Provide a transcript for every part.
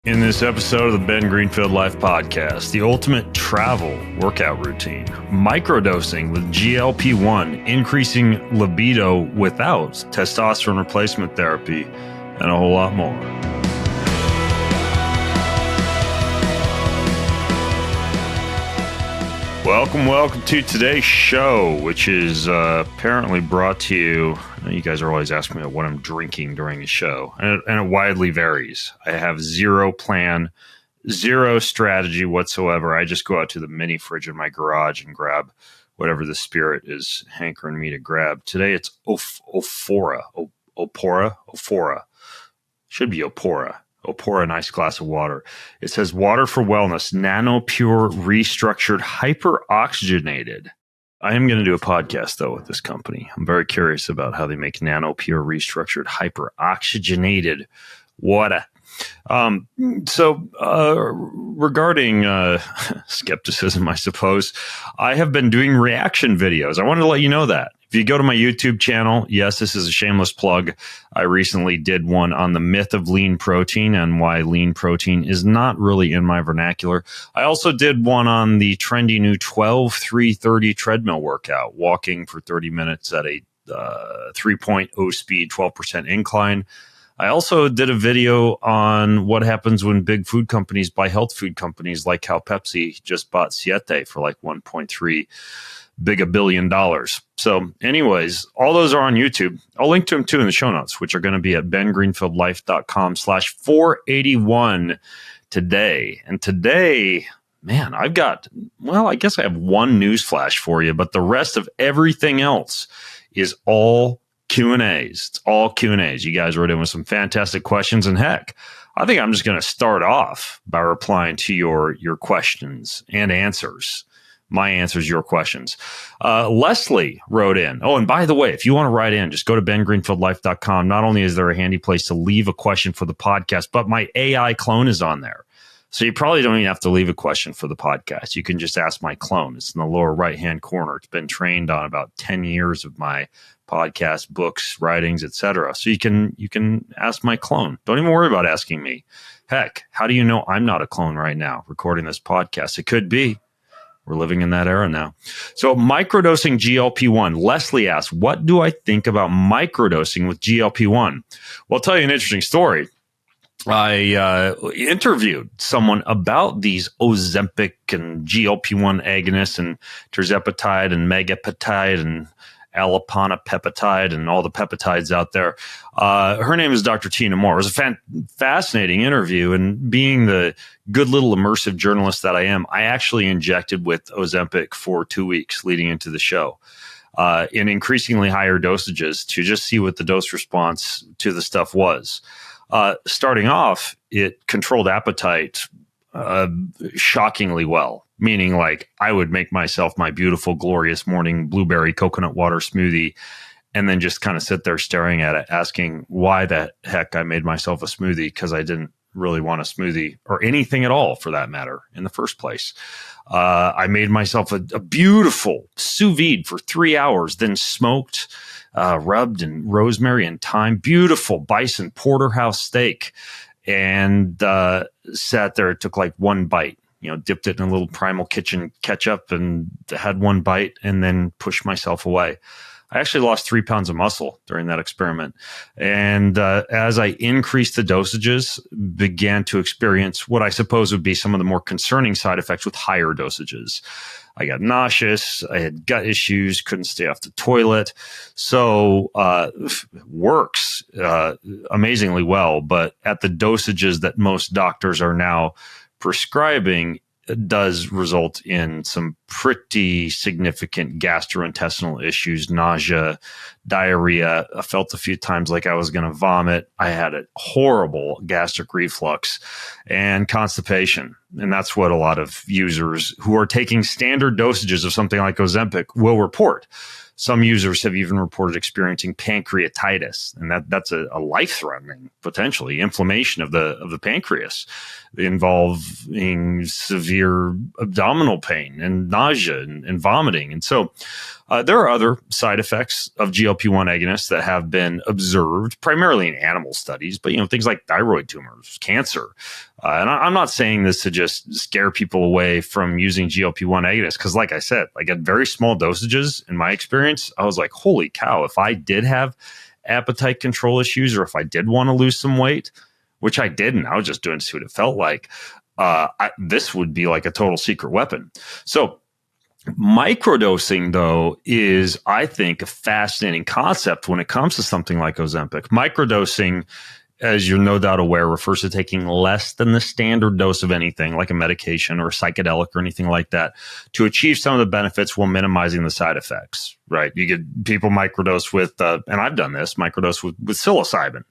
In this episode of the Ben Greenfield Life Podcast, the ultimate travel workout routine, microdosing with GLP-1, increasing libido without testosterone replacement therapy, and a whole lot more. Welcome to today's show, which is apparently brought to you. You guys are always asking me what I'm drinking during the show, and it widely varies. I have zero plan, zero strategy whatsoever. I just go out to the mini fridge in my garage and grab whatever the spirit is hankering me to grab. Today it's Opora. Should be Opora, nice glass of water. It says water for wellness, nano pure, restructured, hyper-oxygenated. I am going to do a podcast, though, with this company. I'm very curious about how they make nano pure, restructured, hyper-oxygenated water. Regarding skepticism, I suppose, I have been doing reaction videos. I wanted to let you know that. If you go to my YouTube channel, yes, this is a shameless plug. I recently did one on the myth of lean protein and why lean protein is not really in my vernacular. I also did one on the trendy new 12-3-30 treadmill workout, walking for 30 minutes at a 3.0 speed, 12% incline. I also did a video on what happens when big food companies buy health food companies, like how Pepsi just bought Siete for like 1.3 billion dollars. So anyways, all those are on YouTube. I'll link to them too in the show notes, which are going to be at bengreenfieldlife.com/481 today. And today, man, I guess I have one news flash for you, but the rest of everything else is all Q&As. It's all Q&As. You guys wrote in with some fantastic questions, and heck, I think I'm just going to start off by replying to your questions and answers. My answers, your questions. Leslie wrote in. Oh, and by the way, if you want to write in, just go to bengreenfieldlife.com. Not only is there a handy place to leave a question for the podcast, but my AI clone is on there. So you probably don't even have to leave a question for the podcast. You can just ask my clone. It's in the lower right-hand corner. It's been trained on about 10 years of my podcast, books, writings, etc. So you can ask my clone. Don't even worry about asking me. Heck, how do you know I'm not a clone right now recording this podcast? It could be. We're living in that era now. So microdosing GLP-1. Leslie asks, what do I think about microdosing with GLP-1? Well, I'll tell you an interesting story. I interviewed someone about these Ozempic and GLP-1 agonists and tirzepatide and megapeptide and alapanapeptide and all the peptides out there. Her name is Dr. Tina Moore. It was a fascinating interview, and being the good little immersive journalist that I am, I actually injected with Ozempic for 2 weeks leading into the show in increasingly higher dosages to just see what the dose response to the stuff was. Starting off, it controlled appetite shockingly well. Meaning, like, I would make myself my beautiful, glorious morning blueberry coconut water smoothie and then just kind of sit there staring at it, asking why the heck I made myself a smoothie, because I didn't really want a smoothie or anything at all for that matter in the first place. I made myself a beautiful sous vide for 3 hours, then smoked, rubbed in rosemary and thyme, beautiful bison porterhouse steak, and sat there. It took like one bite. Dipped it in a little Primal Kitchen ketchup and had one bite and then pushed myself away. I actually lost 3 pounds of muscle during that experiment. And as I increased the dosages, began to experience what I suppose would be some of the more concerning side effects with higher dosages. I got nauseous. I had gut issues, couldn't stay off the toilet. So works amazingly well, but at the dosages that most doctors are now prescribing, does result in some pretty significant gastrointestinal issues, nausea, diarrhea. I felt a few times like I was going to vomit. I had a horrible gastric reflux and constipation. And that's what a lot of users who are taking standard dosages of something like Ozempic will report. Some users have even reported experiencing pancreatitis, and that's a life-threatening, potentially, inflammation of the pancreas involving severe abdominal pain and nausea and vomiting. And so There are other side effects of GLP-1 agonists that have been observed primarily in animal studies, but things like thyroid tumors, cancer. And I'm not saying this to just scare people away from using GLP-1 agonists, because like I said, like at very small dosages, in my experience, I was like, holy cow, if I did have appetite control issues, or if I did want to lose some weight, which I didn't, I was just doing it to see what it felt like. This would be like a total secret weapon. So microdosing, though, is, I think, a fascinating concept when it comes to something like Ozempic. Microdosing, as you're no doubt aware, refers to taking less than the standard dose of anything, like a medication or a psychedelic or anything like that, to achieve some of the benefits while minimizing the side effects, right? You get people microdose with, and I've done this, microdose with psilocybin,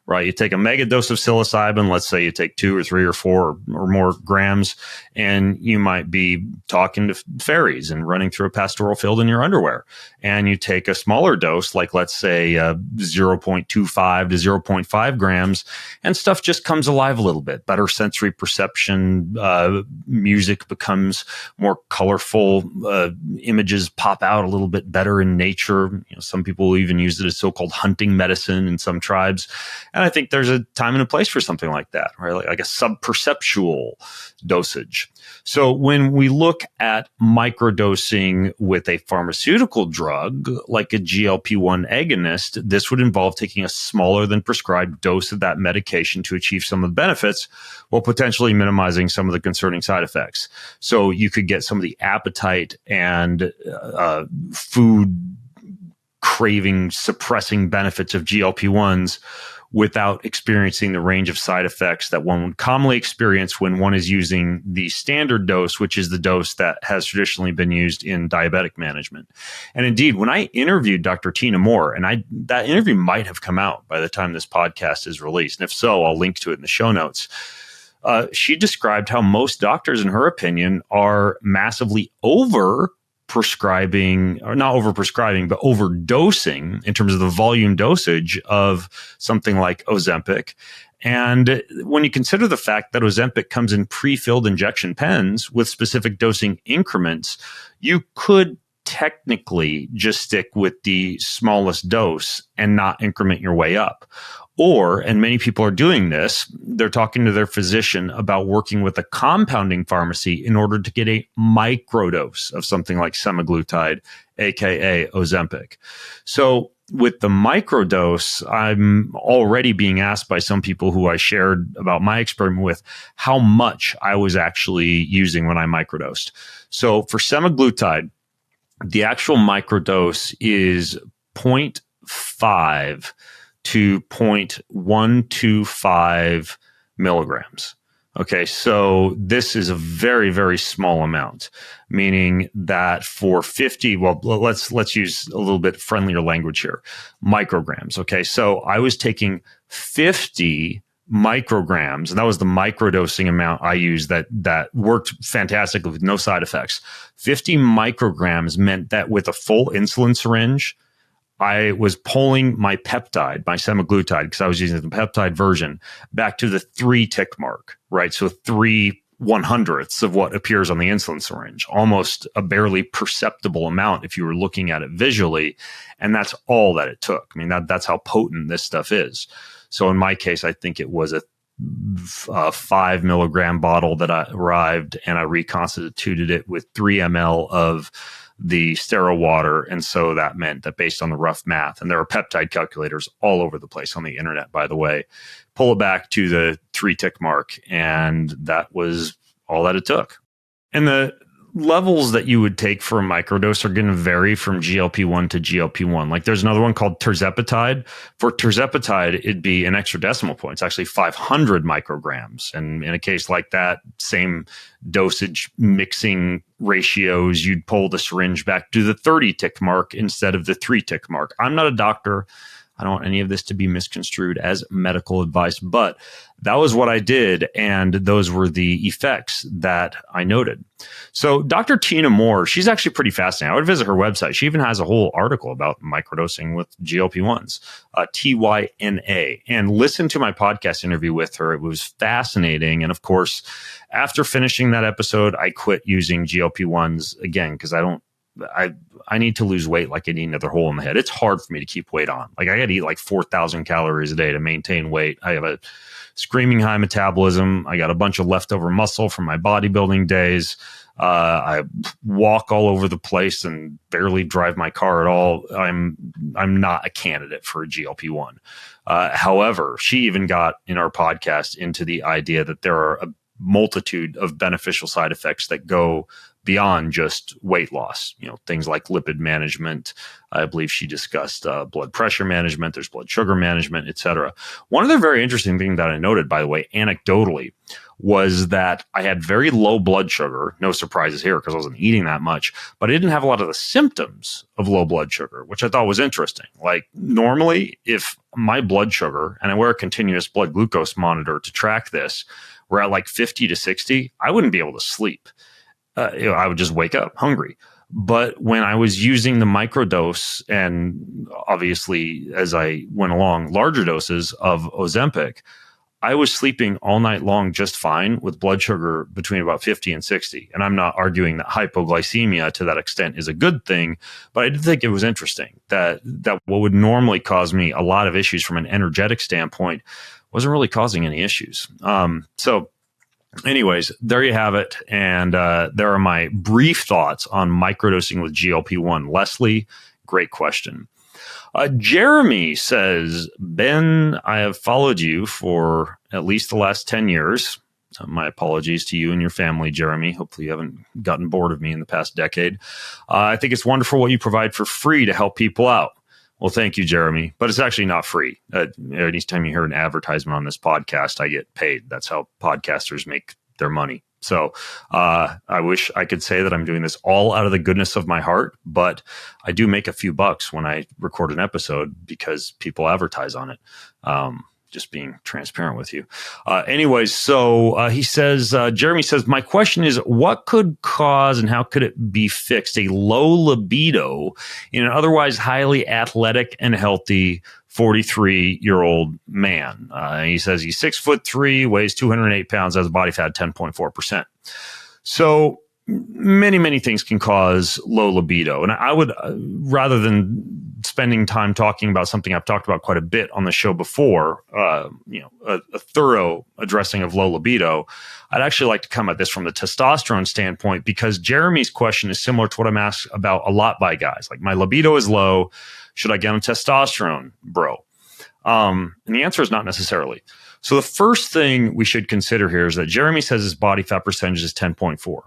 right? You take a mega dose of psilocybin, let's say you take 2 or 3 or 4 or more grams, and you might be talking to fairies and running through a pastoral field in your underwear. And you take a smaller dose, like let's say 0.25 to 0.5 grams, and stuff just comes alive a little bit. Better sensory perception, music becomes more colorful, images pop out a little bit better in nature. Some people even use it as so-called hunting medicine in some tribes. And I think there's a time and a place for something like that, right? Like a sub-perceptual dosage. So when we look at microdosing with a pharmaceutical drug, like a GLP-1 agonist, this would involve taking a smaller than prescribed dose of that medication to achieve some of the benefits, while potentially minimizing some of the concerning side effects. So you could get some of the appetite and food craving suppressing benefits of GLP-1s without experiencing the range of side effects that one would commonly experience when one is using the standard dose, which is the dose that has traditionally been used in diabetic management. And indeed, when I interviewed Dr. Tina Moore, and that interview might have come out by the time this podcast is released, and if so, I'll link to it in the show notes. She described how most doctors, in her opinion, are massively prescribing, or not overprescribing, but overdosing in terms of the volume dosage of something like Ozempic. And when you consider the fact that Ozempic comes in pre-filled injection pens with specific dosing increments, you could technically just stick with the smallest dose and not increment your way up. Or, and many people are doing this, they're talking to their physician about working with a compounding pharmacy in order to get a microdose of something like semaglutide, aka Ozempic. So with the microdose, I'm already being asked by some people who I shared about my experiment with how much I was actually using when I microdosed. So for semaglutide, the actual microdose is 0.5 to 0.125 milligrams. Okay, so this is a very, very small amount, meaning that for 50, well, let's use a little bit friendlier language here, micrograms. Okay, so I was taking 50 micrograms, and that was the microdosing amount I used that worked fantastically with no side effects. 50 micrograms meant that with a full insulin syringe, I was pulling my peptide, my semaglutide, because I was using the peptide version, back to the 3 tick mark, right? So 3/100ths of what appears on the insulin syringe, almost a barely perceptible amount if you were looking at it visually. And that's all that it took. I mean, that's how potent this stuff is. So in my case, I think it was a 5 milligram bottle that I arrived, and I reconstituted it with 3 ml of the sterile water. And so that meant that based on the rough math, and there are peptide calculators all over the place on the internet, by the way, pull it back to the 3 tick mark. And that was all that it took. And the levels that you would take for a microdose are going to vary from GLP-1 to GLP-1. Like there's another one called tirzepatide. For tirzepatide, it'd be an extra decimal point. It's actually 500 micrograms. And in a case like that, same dosage mixing ratios, you'd pull the syringe back to the 30 tick mark instead of the 3 tick mark. I'm not a doctor. I don't want any of this to be misconstrued as medical advice, but that was what I did. And those were the effects that I noted. So Dr. Tina Moore, she's actually pretty fascinating. I would visit her website. She even has a whole article about microdosing with GLP-1s, TYNA, and listen to my podcast interview with her. It was fascinating. And of course, after finishing that episode, I quit using GLP-1s again, because I don't I need to lose weight like I need another hole in the head. It's hard for me to keep weight on. Like I got to eat like 4,000 calories a day to maintain weight. I have a screaming high metabolism. I got a bunch of leftover muscle from my bodybuilding days. I walk all over the place and barely drive my car at all. I'm not a candidate for a GLP-1. However, she even got in our podcast into the idea that there are a multitude of beneficial side effects that go beyond just weight loss, things like lipid management. I believe she discussed blood pressure management. There's blood sugar management, et cetera. One other very interesting thing that I noted, by the way, anecdotally, was that I had very low blood sugar. No surprises here because I wasn't eating that much, but I didn't have a lot of the symptoms of low blood sugar, which I thought was interesting. Like normally, if my blood sugar, and I wear a continuous blood glucose monitor to track this, we're at like 50 to 60, I wouldn't be able to sleep. I would just wake up hungry. But when I was using the microdose, and obviously as I went along, larger doses of Ozempic, I was sleeping all night long just fine with blood sugar between about 50 and 60. And I'm not arguing that hypoglycemia to that extent is a good thing, but I did think it was interesting that what would normally cause me a lot of issues from an energetic standpoint wasn't really causing any issues. So anyways, there you have it. And there are my brief thoughts on microdosing with GLP-1. Leslie, great question. Jeremy says, Ben, I have followed you for at least the last 10 years. My apologies to you and your family, Jeremy. Hopefully you haven't gotten bored of me in the past decade. I think it's wonderful what you provide for free to help people out. Well, thank you, Jeremy. But it's actually not free. Anytime you hear an advertisement on this podcast, I get paid. That's how podcasters make their money. So I wish I could say that I'm doing this all out of the goodness of my heart, but I do make a few bucks when I record an episode because people advertise on it. Just being transparent with you. Anyways, so he says, Jeremy says, my question is, what could cause and how could it be fixed a low libido in an otherwise highly athletic and healthy 43-year-old man? He says he's 6'3", weighs 208 pounds, has a body fat 10.4%. So many things can cause low libido. And I would, rather than spending time talking about something I've talked about quite a bit on the show before, a thorough addressing of low libido, I'd actually like to come at this from the testosterone standpoint, because Jeremy's question is similar to what I'm asked about a lot by guys. Like, my libido is low. Should I get on testosterone, bro? And the answer is not necessarily. So the first thing we should consider here is that Jeremy says his body fat percentage is 10.4.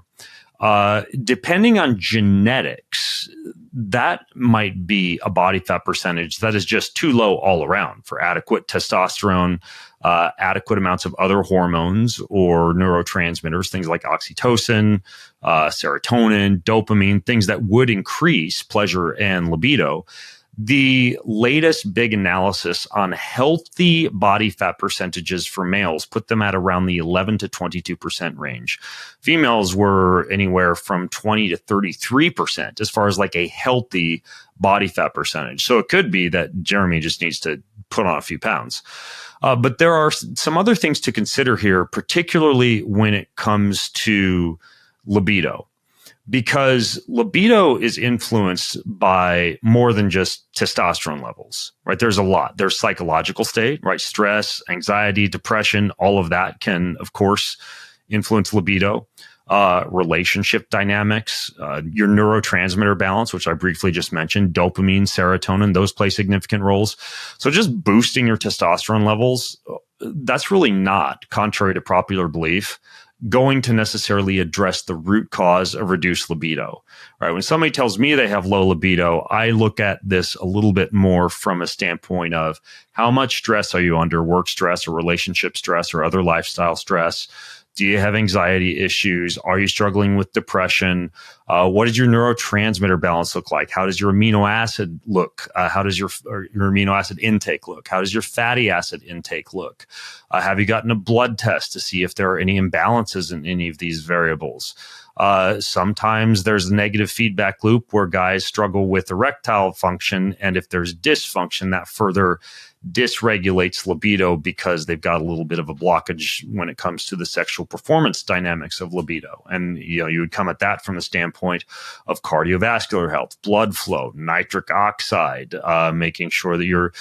Depending on genetics, that might be a body fat percentage that is just too low all around for adequate testosterone, adequate amounts of other hormones or neurotransmitters, things like oxytocin, serotonin, dopamine, things that would increase pleasure and libido. The latest big analysis on healthy body fat percentages for males put them at around the 11 to 22% range. Females were anywhere from 20 to 33% as far as like a healthy body fat percentage. So it could be that Jeremy just needs to put on a few pounds. But there are some other things to consider here, particularly when it comes to libido. Because libido is influenced by more than just testosterone levels, right? There's a lot. There's psychological state, right? Stress, anxiety, depression, all of that can, of course, influence libido. Relationship dynamics, your neurotransmitter balance, which I briefly just mentioned, dopamine, serotonin, those play significant roles. So just boosting your testosterone levels, that's really not, contrary to popular belief, going to necessarily address the root cause of reduced libido, right? When somebody tells me they have low libido, I look at this a little bit more from a standpoint of how much stress are you under, work stress or relationship stress or other lifestyle stress? Do you have anxiety issues? Are you struggling with depression? What does your neurotransmitter balance look like? How does your amino acid look? How does your amino acid intake look? How does your fatty acid intake look? Have you gotten a blood test to see if there are any imbalances in any of these variables? Sometimes there's a negative feedback loop where guys struggle with erectile function, and if there's dysfunction, that further dysregulates libido because they've got a little bit of a blockage when it comes to the sexual performance dynamics of libido. And you would come at that from the standpoint standpoint of cardiovascular health, blood flow, nitric oxide, making sure that you're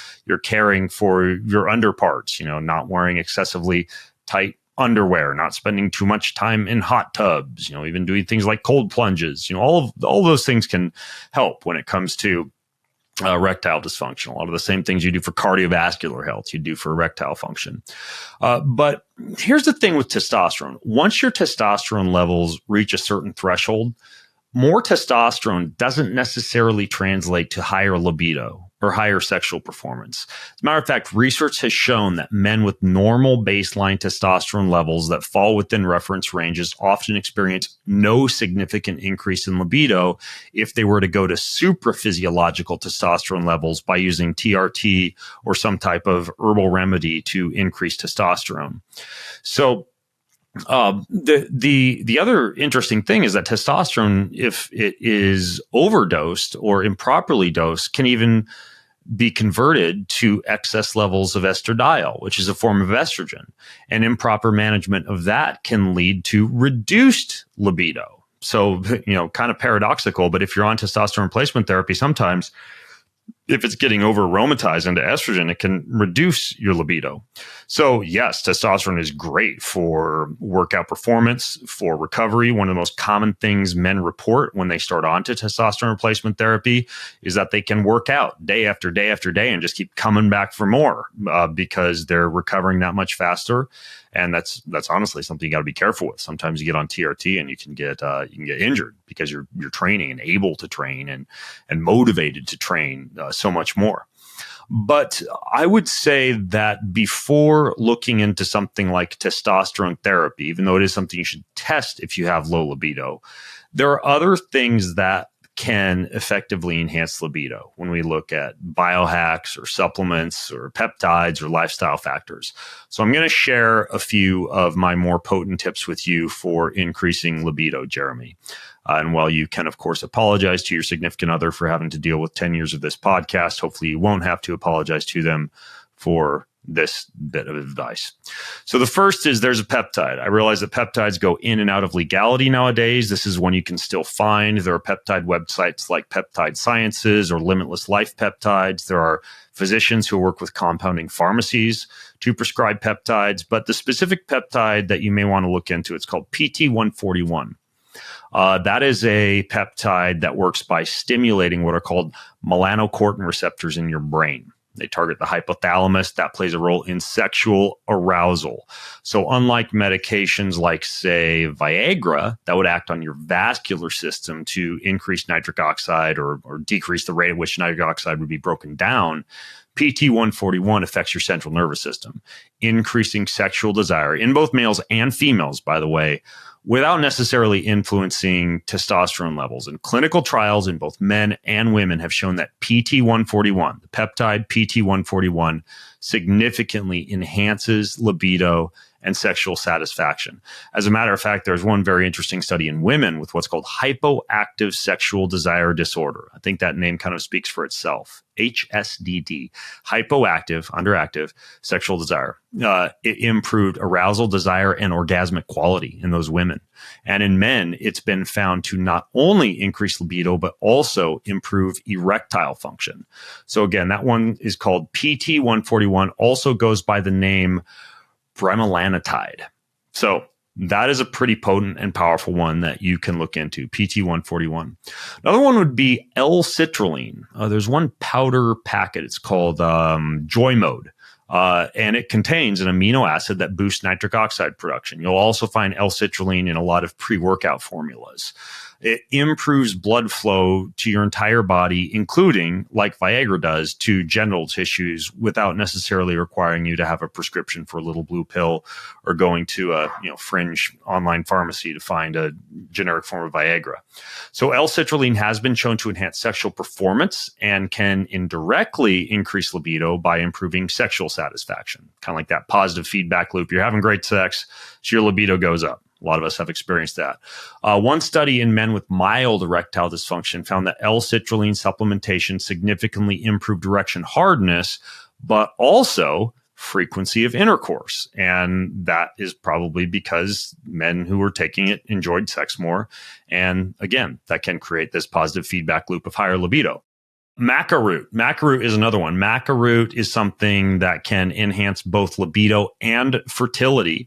caring for your underparts, not wearing excessively tight underwear, not spending too much time in hot tubs, even doing things like cold plunges, all those things can help when it comes to erectile dysfunction. A lot of the same things you do for cardiovascular health, you do for erectile function. But here's the thing with testosterone. Once your testosterone levels reach a certain threshold, more testosterone doesn't necessarily translate to higher libido or higher sexual performance. As a matter of fact, research has shown that men with normal baseline testosterone levels that fall within reference ranges often experience no significant increase in libido if they were to go to supraphysiological testosterone levels by using TRT or some type of herbal remedy to increase testosterone. So the other interesting thing is that testosterone, if it is overdosed or improperly dosed, can even be converted to excess levels of estradiol, which is a form of estrogen. And improper management of that can lead to reduced libido. So, kind of paradoxical, but if you're on testosterone replacement therapy, sometimes if it's getting over aromatized into estrogen, it can reduce your libido. So yes, testosterone is great for workout performance, for recovery. One of the most common things men report when they start onto testosterone replacement therapy is that they can work out day after day after day and just keep coming back for more because they're recovering that much faster. And that's honestly something you got to be careful with. Sometimes you get on TRT and you can get injured because you're training and able to train and motivated to train so much more. But I would say that before looking into something like testosterone therapy, even though it is something you should test if you have low libido, there are other things that can effectively enhance libido when we look at biohacks or supplements or peptides or lifestyle factors. So I'm going to share a few of my more potent tips with you for increasing libido, Jeremy. And while you can, of course, apologize to your significant other for having to deal with 10 years of this podcast, hopefully you won't have to apologize to them for this bit of advice. So the first is there's a peptide. I realize that peptides go in and out of legality nowadays. This is one you can still find. There are peptide websites like Peptide Sciences or Limitless Life Peptides. There are physicians who work with compounding pharmacies to prescribe peptides. But the specific peptide that you may want to look into, it's called PT141. That is a peptide that works by stimulating what are called melanocortin receptors in your brain. They target the hypothalamus. That plays a role in sexual arousal. So unlike medications like, say, Viagra, that would act on your vascular system to increase nitric oxide or decrease the rate at which nitric oxide would be broken down, PT141 affects your central nervous system, increasing sexual desire in both males and females, by the way, without necessarily influencing testosterone levels. And clinical trials in both men and women have shown that PT141, the peptide PT141, significantly enhances libido and sexual satisfaction. As a matter of fact, there's one very interesting study in women with what's called hypoactive sexual desire disorder. I think that name kind of speaks for itself. HSDD, hypoactive, underactive sexual desire. It improved arousal, desire, and orgasmic quality in those women. And in men, it's been found to not only increase libido, but also improve erectile function. So again, that one is called PT141, also goes by the name bremelanotide. So that is a pretty potent and powerful one that you can look into, PT141. Another one would be L-citrulline. There's one powder packet. It's called Joy Mode. And it contains an amino acid that boosts nitric oxide production. You'll also find L-citrulline in a lot of pre-workout formulas. It improves blood flow to your entire body, including, like Viagra does, to genital tissues without necessarily requiring you to have a prescription for a little blue pill or going to a fringe online pharmacy to find a generic form of Viagra. So L-citrulline has been shown to enhance sexual performance and can indirectly increase libido by improving sexual satisfaction. Kind of like that positive feedback loop. You're having great sex, so your libido goes up. A lot of us have experienced that. One study in men with mild erectile dysfunction found that L-citrulline supplementation significantly improved erection hardness, but also frequency of intercourse. And that is probably because men who were taking it enjoyed sex more. And again, that can create this positive feedback loop of higher libido. Maca root. Maca root is another one. Maca root is something that can enhance both libido and fertility.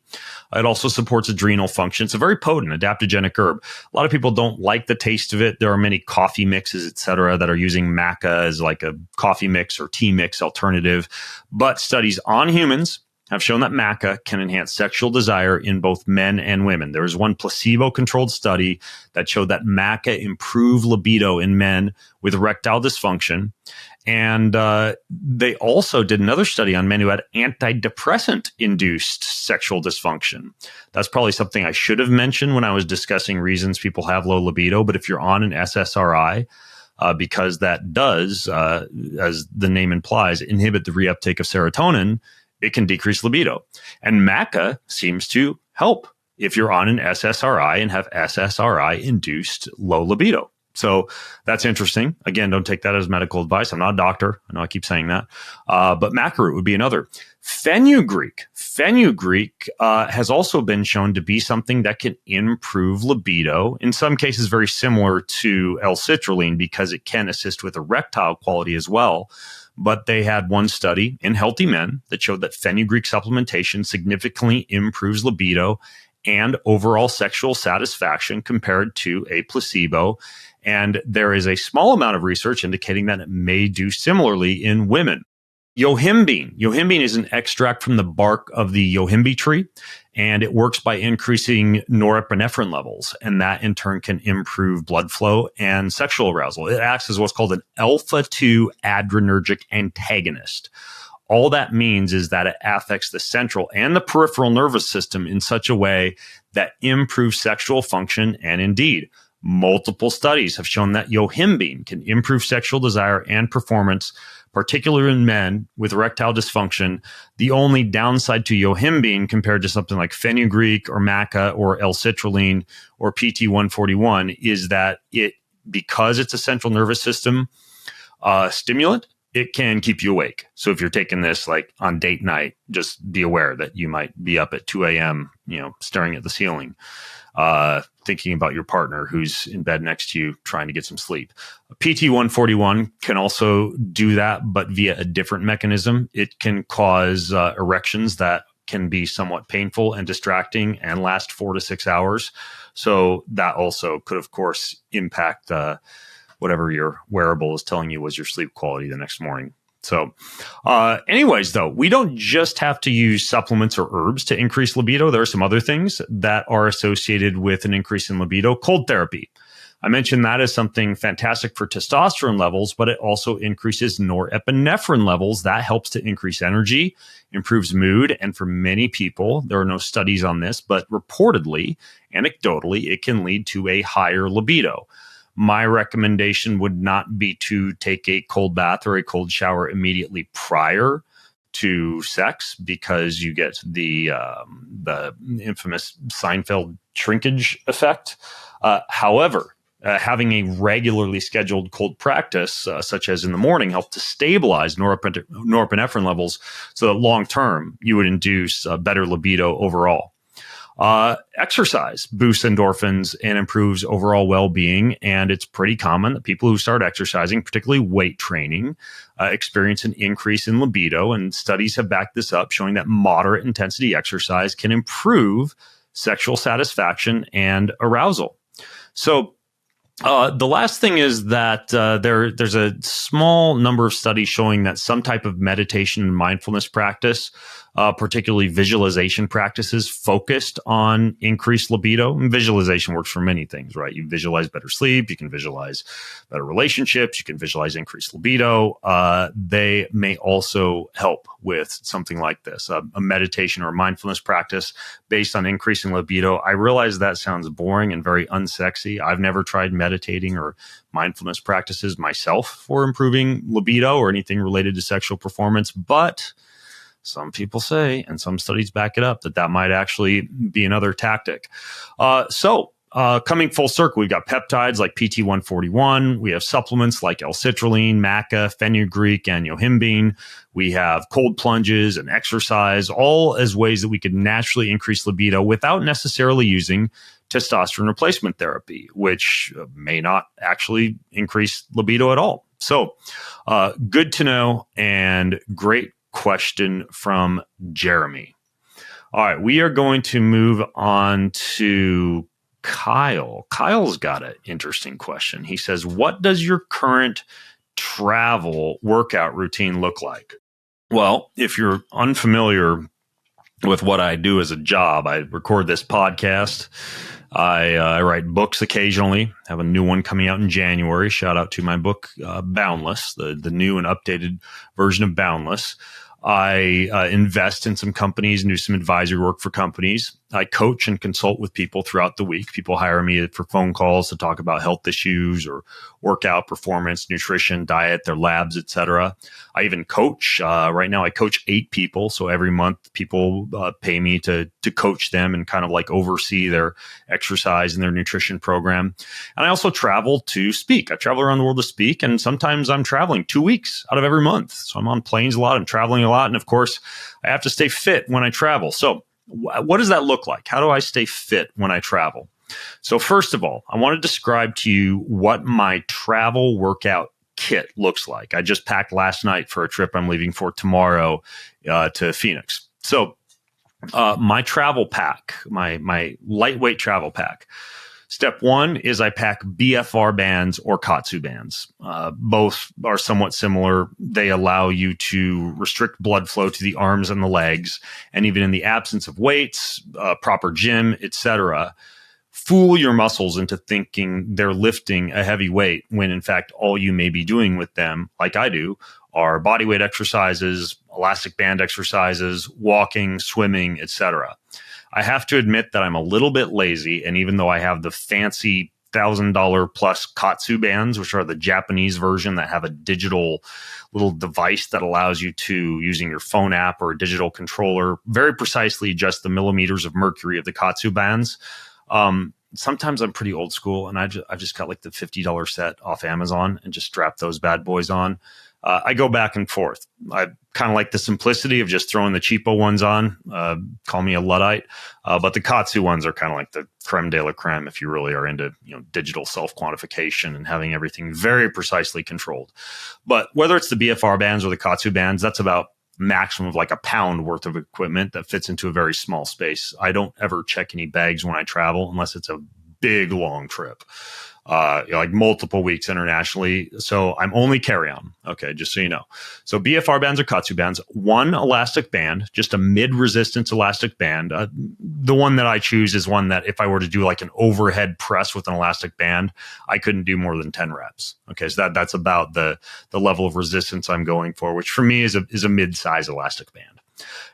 It also supports adrenal function. It's a very potent adaptogenic herb. A lot of people don't like the taste of it. There are many coffee mixes, et cetera, that are using maca as like a coffee mix or tea mix alternative. But studies on humans have shown that maca can enhance sexual desire in both men and women. There was one placebo-controlled study that showed that maca improved libido in men with erectile dysfunction. And they also did another study on men who had antidepressant-induced sexual dysfunction. That's probably something I should have mentioned when I was discussing reasons people have low libido. But if you're on an SSRI, because that does, as the name implies, inhibit the reuptake of serotonin, it can decrease libido. And maca seems to help if you're on an SSRI and have SSRI-induced low libido. So that's interesting. Again, don't take that as medical advice. I'm not a doctor. I know I keep saying that. But maca root would be another. Fenugreek. Fenugreek has also been shown to be something that can improve libido, in some cases very similar to L-citrulline because it can assist with erectile quality as well. But they had one study in healthy men that showed that fenugreek supplementation significantly improves libido and overall sexual satisfaction compared to a placebo. And there is a small amount of research indicating that it may do similarly in women. Yohimbine. Yohimbine is an extract from the bark of the yohimbe tree, and it works by increasing norepinephrine levels, and that in turn can improve blood flow and sexual arousal. It acts as what's called an alpha-2 adrenergic antagonist. All that means is that it affects the central and the peripheral nervous system in such a way that improves sexual function. And indeed, multiple studies have shown that yohimbine can improve sexual desire and performance, particularly in men with erectile dysfunction. The only downside to yohimbine compared to something like fenugreek or maca or L-citrulline or PT-141 is that because it's a central nervous system stimulant, it can keep you awake. So if you're taking this like on date night, just be aware that you might be up at 2 a.m., staring at the ceiling, thinking about your partner who's in bed next to you, trying to get some sleep. PT-141 can also do that, but via a different mechanism. It can cause erections that can be somewhat painful and distracting and last 4 to 6 hours. So that also could, of course, impact whatever your wearable is telling you was your sleep quality the next morning. So anyways, though, we don't just have to use supplements or herbs to increase libido. There are some other things that are associated with an increase in libido. Cold therapy. I mentioned that as something fantastic for testosterone levels, but it also increases norepinephrine levels. That helps to increase energy, improves mood. And for many people, there are no studies on this, but reportedly, anecdotally, it can lead to a higher libido. My recommendation would not be to take a cold bath or a cold shower immediately prior to sex because you get the infamous Seinfeld shrinkage effect. However, having a regularly scheduled cold practice, such as in the morning, helps to stabilize norepinephrine levels so that long term you would induce better libido overall. Exercise boosts endorphins and improves overall well-being. And it's pretty common that people who start exercising, particularly weight training, experience an increase in libido. And studies have backed this up, showing that moderate intensity exercise can improve sexual satisfaction and arousal. So the last thing is that there's a small number of studies showing that some type of meditation and mindfulness practice, particularly visualization practices, focused on increased libido. And visualization works for many things, right? You visualize better sleep, you can visualize better relationships, you can visualize increased libido. They may also help with something like this, a meditation or a mindfulness practice based on increasing libido. I realize that sounds boring and very unsexy. I've never tried meditating or mindfulness practices myself for improving libido or anything related to sexual performance, but some people say, and some studies back it up, that might actually be another tactic. So Coming full circle, we've got peptides like PT141. We have supplements like L-citrulline, maca, fenugreek, and yohimbine. We have cold plunges and exercise, all as ways that we could naturally increase libido without necessarily using testosterone replacement therapy, which may not actually increase libido at all. So good to know, and great question from Jeremy. All right, we are going to move on to Kyle. Kyle's got an interesting question. He says, what does your current travel workout routine look like? Well, if you're unfamiliar with what I do as a job, I record this podcast. I write books occasionally. Have a new one coming out in January. Shout out to my book, Boundless, the new and updated version of Boundless. I invest in some companies and do some advisory work for companies. I coach and consult with people throughout the week. People hire me for phone calls to talk about health issues or workout, performance, nutrition, diet, their labs, etc. I even coach. Right now, I coach 8 people. So every month, people pay me to coach them and kind of like oversee their exercise and their nutrition program. And I also travel to speak. I travel around the world to speak. And sometimes I'm traveling 2 weeks out of every month. So I'm on planes a lot. I'm traveling a lot. And of course, I have to stay fit when I travel. So what does that look like? How do I stay fit when I travel? So first of all, I want to describe to you what my travel workout kit looks like. I just packed last night for a trip I'm leaving for tomorrow to Phoenix. So my travel pack, my lightweight travel pack. Step one is I pack BFR bands or Katsu bands. Both are somewhat similar. They allow you to restrict blood flow to the arms and the legs. And even in the absence of weights, proper gym, etc., fool your muscles into thinking they're lifting a heavy weight when in fact all you may be doing with them, like I do, are bodyweight exercises, elastic band exercises, walking, swimming, etc. I have to admit that I'm a little bit lazy, and even though I have the fancy $1,000 plus Katsu bands, which are the Japanese version that have a digital little device that allows you to, using your phone app or a digital controller, very precisely adjust the millimeters of mercury of the Katsu bands. Sometimes I'm pretty old school, and I just got like the $50 set off Amazon and just strap those bad boys on. I go back and forth. I kind of like the simplicity of just throwing the cheapo ones on. Call me a Luddite. But the Katsu ones are kind of like the creme de la creme if you really are into digital self-quantification and having everything very precisely controlled. But whether it's the BFR bands or the Katsu bands, that's about maximum of like a pound worth of equipment that fits into a very small space. I don't ever check any bags when I travel unless it's a big, long trip. Like multiple weeks internationally. So I'm only carry-on. Okay, just so you know. So BFR bands or Katsu bands, one elastic band, just a mid-resistance elastic band. The one that I choose is one that if I were to do like an overhead press with an elastic band, I couldn't do more than 10 reps. Okay, so that's about the level of resistance I'm going for, which for me is a mid-size elastic band.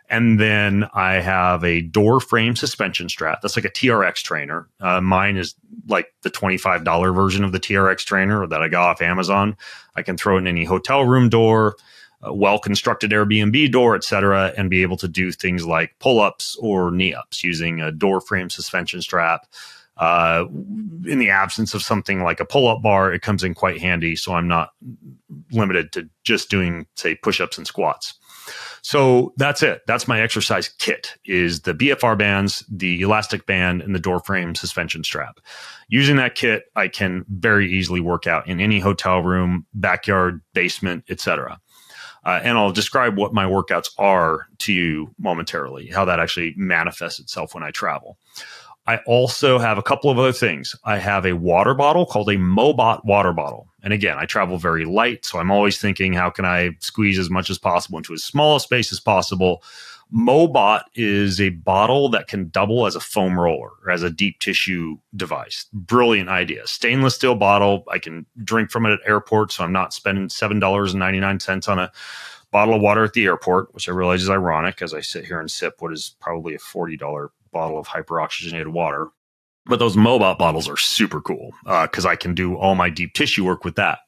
And then I have a door frame suspension strap. That's like a TRX trainer. Mine is like the $25 version of the TRX trainer that I got off Amazon. I can throw it in any hotel room door, a well-constructed Airbnb door, etc., and be able to do things like pull-ups or knee-ups using a door frame suspension strap. In the absence of something like a pull-up bar, it comes in quite handy, so I'm not limited to just doing, say, push-ups and squats. So that's it. That's my exercise kit, is the BFR bands, the elastic band, and the door frame suspension strap. Using that kit, I can very easily work out in any hotel room, backyard, basement, etc. And I'll describe what my workouts are to you momentarily, how that actually manifests itself when I travel. I also have a couple of other things. I have a water bottle called a Mobot water bottle. And again, I travel very light, so I'm always thinking, how can I squeeze as much as possible into as small a space as possible? Mobot is a bottle that can double as a foam roller or as a deep tissue device. Brilliant idea. Stainless steel bottle. I can drink from it at airports, so I'm not spending $7.99 on a bottle of water at the airport, which I realize is ironic as I sit here and sip what is probably a $40 bottle of hyperoxygenated water. But those Mobot bottles are super cool because I can do all my deep tissue work with that.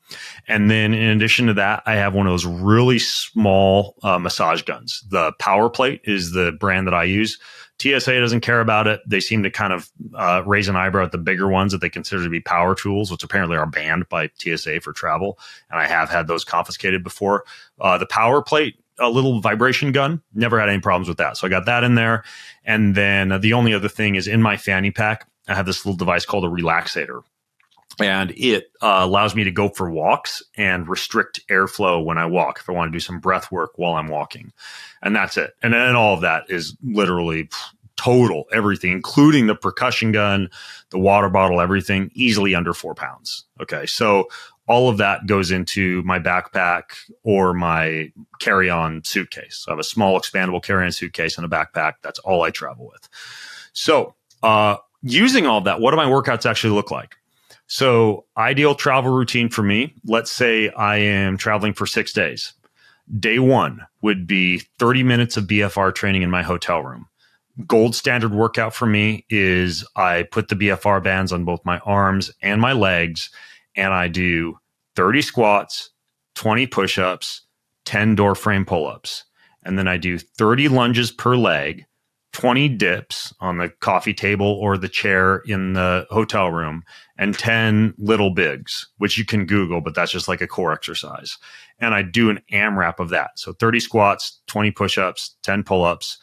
And then in addition to that, I have one of those really small massage guns. The Power Plate is the brand that I use. TSA doesn't care about it. They seem to kind of raise an eyebrow at the bigger ones that they consider to be power tools, which apparently are banned by TSA for travel. And I have had those confiscated before. The power plate, a little vibration gun, never had any problems with that. So I got that in there. And then the only other thing is in my fanny pack, I have this little device called a relaxator. And it allows me to go for walks and restrict airflow when I walk if I want to do some breath work while I'm walking. And that's it. And then all of that is literally total everything, including the percussion gun, the water bottle, everything, easily under 4 pounds. Okay. So all of that goes into my backpack or my carry-on suitcase. So I have a small expandable carry-on suitcase and a backpack. That's all I travel with. So using all of that, what do my workouts actually look like? So ideal travel routine for me, let's say I am traveling for 6 days. Day one would be 30 minutes of BFR training in my hotel room. Gold standard workout for me is I put the BFR bands on both my arms and my legs, and I do 30 squats, 20 push-ups, 10 door frame pull-ups. And then I do 30 lunges per leg, 20 dips on the coffee table or the chair in the hotel room, and 10 little bigs, which you can Google, but that's just like a core exercise. And I do an AMRAP of that. So 30 squats, 20 push-ups, 10 pull-ups,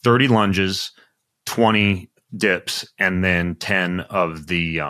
30 lunges, 20 dips, and then 10 of the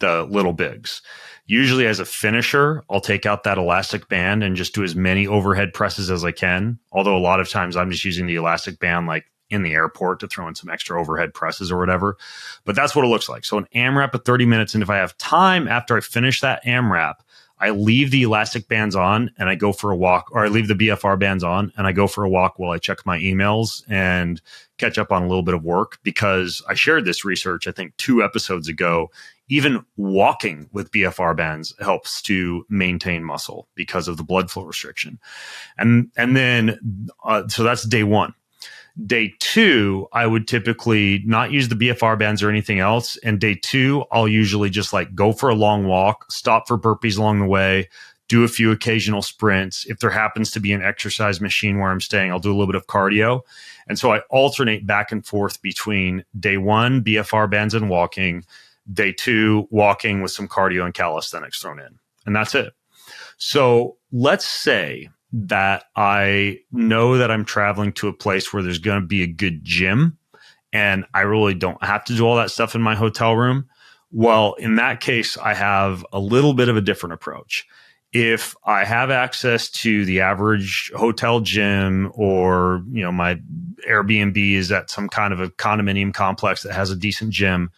little bigs. Usually as a finisher, I'll take out that elastic band and just do as many overhead presses as I can. Although a lot of times I'm just using the elastic band like in the airport to throw in some extra overhead presses or whatever. But that's what it looks like. So an AMRAP of 30 minutes. And if I have time after I finish that AMRAP, I leave the elastic bands on and I go for a walk, or I leave the BFR bands on and I go for a walk while I check my emails and catch up on a little bit of work, because I shared this research, I think 2 episodes ago. Even walking with BFR bands helps to maintain muscle because of the blood flow restriction. And then, so that's day one. Day two, I would typically not use the BFR bands or anything else. And day two, I'll usually just like go for a long walk, stop for burpees along the way, do a few occasional sprints. If there happens to be an exercise machine where I'm staying, I'll do a little bit of cardio. And so I alternate back and forth between day one, BFR bands and walking, day two, walking with some cardio and calisthenics thrown in. And that's it. So let's say that I know that I'm traveling to a place where there's going to be a good gym and I really don't have to do all that stuff in my hotel room. Well, in that case, I have a little bit of a different approach. If I have access to the average hotel gym, or, you know, my Airbnb is at some kind of a condominium complex that has a decent gym,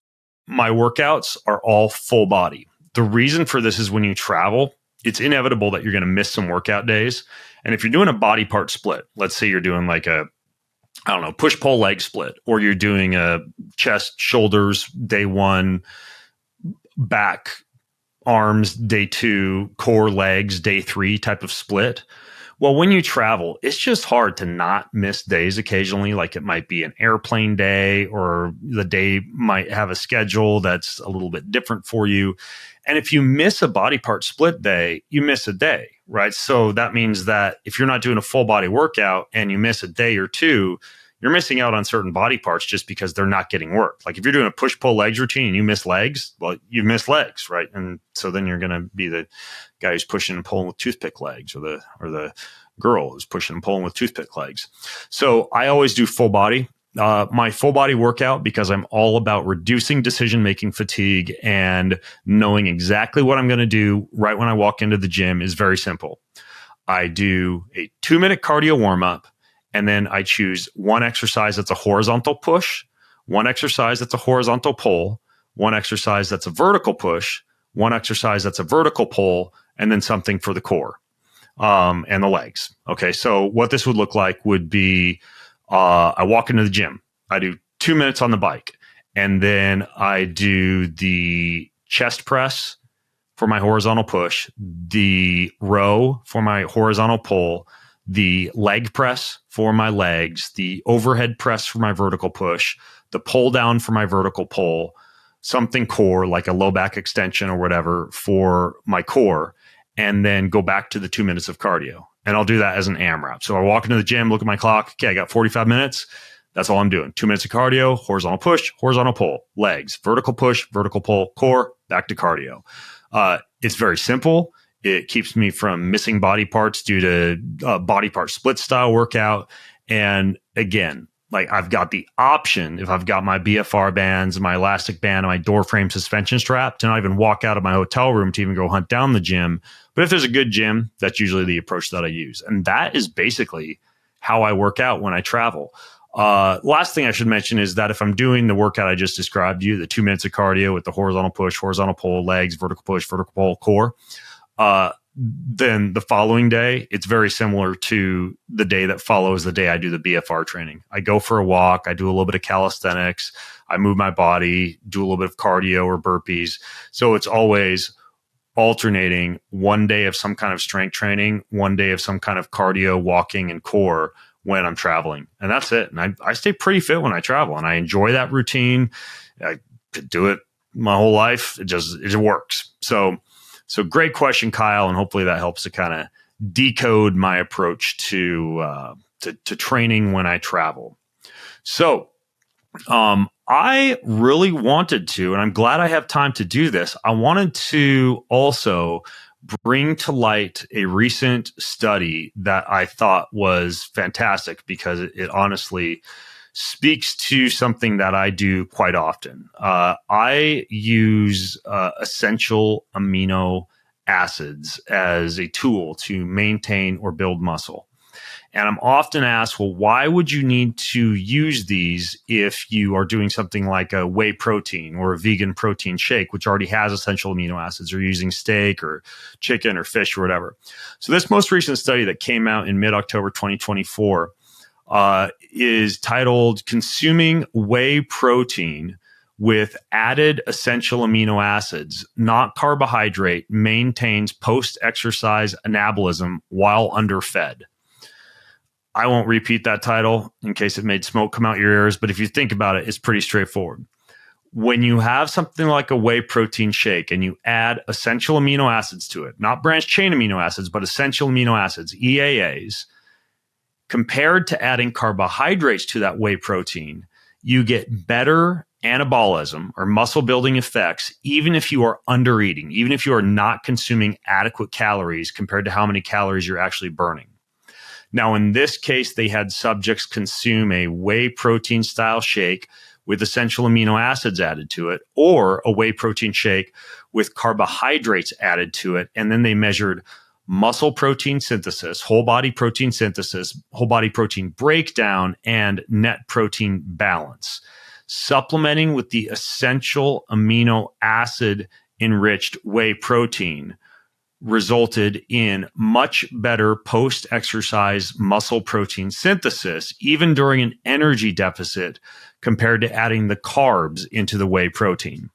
my workouts are all full body. The reason for this is when you travel, it's inevitable that you're going to miss some workout days. And if you're doing a body part split, let's say you're doing like a, I don't know, push pull leg split, or you're doing a chest, shoulders, day one, back, arms, day two, core, legs, day three type of split. Well, when you travel, it's just hard to not miss days occasionally. Like it might be an airplane day, or the day might have a schedule that's a little bit different for you. And if you miss a body part split day, you miss a day, right? So that means that if you're not doing a full body workout and you miss a day or two, you're missing out on certain body parts just because they're not getting worked. Like if you're doing a push-pull legs routine and you miss legs, well, you've missed legs, right? And so then you're going to be the guy who's pushing and pulling with toothpick legs, or the girl who's pushing and pulling with toothpick legs. So I always do full body. My full body workout, because I'm all about reducing decision-making fatigue and knowing exactly what I'm going to do right when I walk into the gym, is very simple. I do a 2-minute cardio warm-up, and then I choose one exercise that's a horizontal push, one exercise that's a horizontal pull, one exercise that's a vertical push, one exercise that's a vertical pull, and then something for the core and the legs. Okay, so what this would look like would be I walk into the gym, I do 2 minutes on the bike, and then I do the chest press for my horizontal push, the row for my horizontal pull, the leg press for my legs, the overhead press for my vertical push, the pull down for my vertical pull, something core like a low back extension or whatever for my core, and then go back to the 2 minutes of cardio. And I'll do that as an AMRAP. So I walk into the gym, look at my clock. Okay, I got 45 minutes. That's all I'm doing. 2 minutes of cardio, horizontal push, horizontal pull, legs, vertical push, vertical pull, core, back to cardio. It's very simple. It keeps me from missing body parts due to body part split style workout. And again, like I've got the option, if I've got my BFR bands, my elastic band, and my door frame suspension strap, to not even walk out of my hotel room to even go hunt down the gym. But if there's a good gym, that's usually the approach that I use. And that is basically how I work out when I travel. Last thing I should mention is that if I'm doing the workout I just described to you, the 2 minutes of cardio with the horizontal push, horizontal pull, legs, vertical push, vertical pull, core, then the following day, it's very similar to the day that follows the day I do the BFR training. I go for a walk. I do a little bit of calisthenics. I move my body, do a little bit of cardio or burpees. So it's always alternating one day of some kind of strength training, one day of some kind of cardio, walking, and core when I'm traveling. And that's it. And I stay pretty fit when I travel, and I enjoy that routine. I could do it my whole life. It works. So great question, Kyle, and hopefully that helps to kind of decode my approach to training when I travel. So I really wanted to, and I'm glad I have time to do this. I wanted to also bring to light a recent study that I thought was fantastic because it honestly speaks to something that I do quite often. I use essential amino acids as a tool to maintain or build muscle. And I'm often asked, well, why would you need to use these if you are doing something like a whey protein or a vegan protein shake, which already has essential amino acids, or using steak or chicken or fish or whatever? So this most recent study that came out in mid-October 2024 is titled Consuming Whey Protein with Added Essential Amino Acids, Not Carbohydrate, Maintains Post-Exercise Anabolism While Underfed. I won't repeat that title in case it made smoke come out your ears, but if you think about it, it's pretty straightforward. When you have something like a whey protein shake and you add essential amino acids to it, not branched chain amino acids, but essential amino acids, EAAs, compared to adding carbohydrates to that whey protein, you get better anabolism or muscle building effects, even if you are under eating, even if you are not consuming adequate calories compared to how many calories you're actually burning. Now, in this case, they had subjects consume a whey protein style shake with essential amino acids added to it, or a whey protein shake with carbohydrates added to it. And then they measured muscle protein synthesis, whole body protein synthesis, whole body protein breakdown, and net protein balance. Supplementing with the essential amino acid enriched whey protein resulted in much better post-exercise muscle protein synthesis, even during an energy deficit, compared to adding the carbs into the whey protein.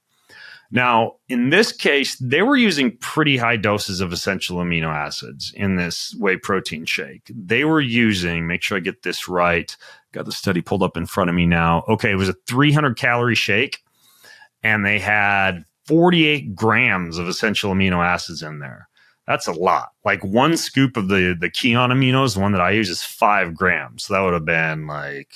Now, in this case, they were using pretty high doses of essential amino acids in this whey protein shake. They were using, make sure I get this right, got the study pulled up in front of me now. Okay, it was a 300-calorie shake, and they had 48 grams of essential amino acids in there. That's a lot. Like one scoop of the Keon aminos, the one that I use, is 5 grams. So that would have been like,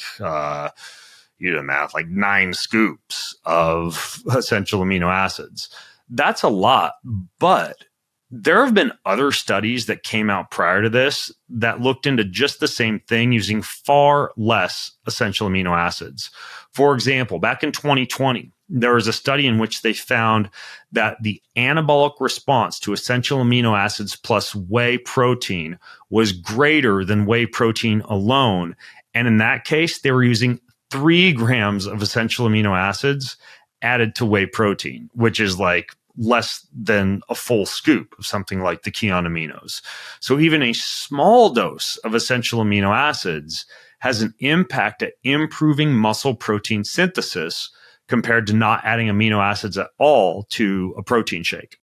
you do the math, like 9 scoops of essential amino acids. That's a lot. But there have been other studies that came out prior to this that looked into just the same thing using far less essential amino acids. For example, back in 2020, there was a study in which they found that the anabolic response to essential amino acids plus whey protein was greater than whey protein alone. And in that case, they were using 3 grams of essential amino acids added to whey protein, which is like less than a full scoop of something like the Keon aminos. So even a small dose of essential amino acids has an impact at improving muscle protein synthesis compared to not adding amino acids at all to a protein shake.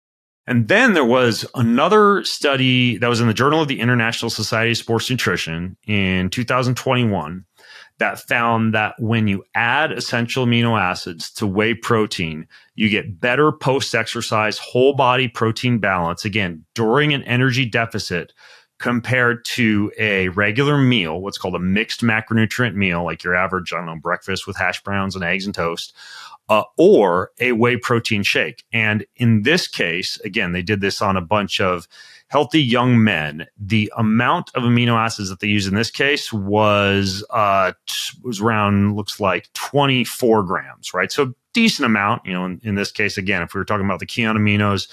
And then there was another study that was in the Journal of the International Society of Sports Nutrition in 2021 that found that when you add essential amino acids to whey protein, you get better post-exercise whole body protein balance, again, during an energy deficit compared to a regular meal, what's called a mixed macronutrient meal, like your average, I don't know, breakfast with hash browns and eggs and toast, or a whey protein shake. And in this case, again, they did this on a bunch of healthy young men. The amount of amino acids that they used in this case was around, looks like 24 grams, right? So decent amount, in this case, again, if we were talking about the Kion aminos,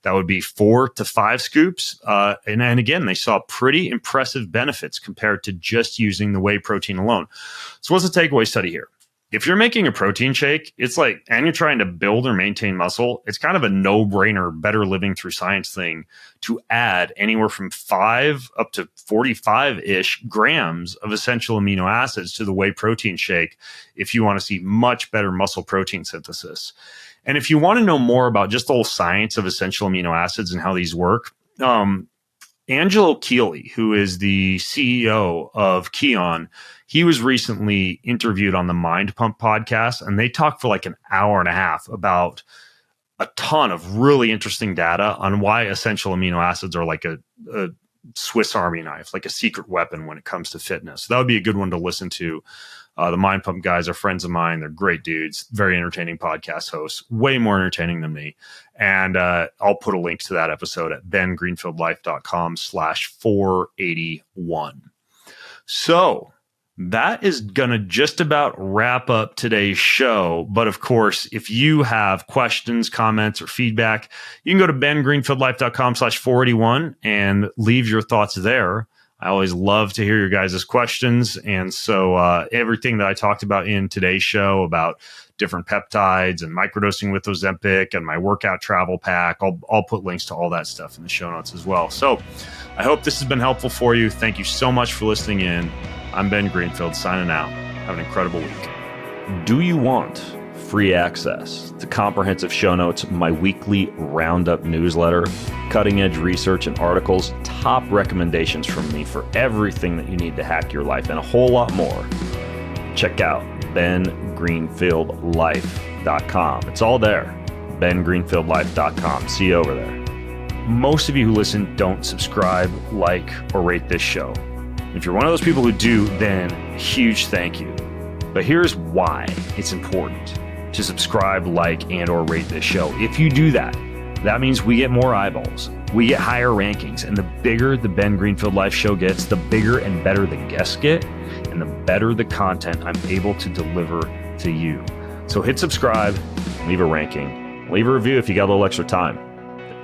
that would be 4 to 5 scoops. And again, they saw pretty impressive benefits compared to just using the whey protein alone. So what's the takeaway study here? If you're making a protein shake, and you're trying to build or maintain muscle, it's kind of a no-brainer, better living through science thing to add anywhere from 5 up to 45-ish grams of essential amino acids to the whey protein shake if you want to see much better muscle protein synthesis. And if you want to know more about just the whole science of essential amino acids and how these work, Angelo Keeley, who is the CEO of Kion, he was recently interviewed on the Mind Pump podcast, and they talked for like an hour and a half about a ton of really interesting data on why essential amino acids are like a Swiss Army knife, like a secret weapon when it comes to fitness. So that would be a good one to listen to. The Mind Pump guys are friends of mine. They're great dudes, very entertaining podcast hosts, way more entertaining than me. And I'll put a link to that episode at bengreenfieldlife.com/481. So that is going to just about wrap up today's show. But of course, if you have questions, comments, or feedback, you can go to bengreenfieldlife.com/481 and leave your thoughts there. I always love to hear your guys' questions. And so everything that I talked about in today's show about different peptides and microdosing with Ozempic and my workout travel pack, I'll put links to all that stuff in the show notes as well. So I hope this has been helpful for you. Thank you so much for listening in. I'm Ben Greenfield signing out. Have an incredible week. Do you want free access to comprehensive show notes, my weekly roundup newsletter, cutting edge research and articles, top recommendations from me for everything that you need to hack your life, and a whole lot more? Check out bengreenfieldlife.com. It's all there. bengreenfieldlife.com. See you over there. Most of you who listen don't subscribe, like, or rate this show. If you're one of those people who do, then huge thank you. But here's why it's important to subscribe, like, and or rate this show. If you do that, that means we get more eyeballs, we get higher rankings, and the bigger the Ben Greenfield Life show gets, the bigger and better the guests get, and the better the content I'm able to deliver to you. So hit subscribe, leave a ranking, leave a review if you got a little extra time.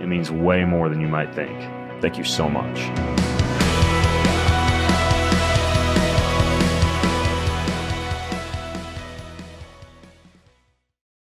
It means way more than you might think. Thank you so much.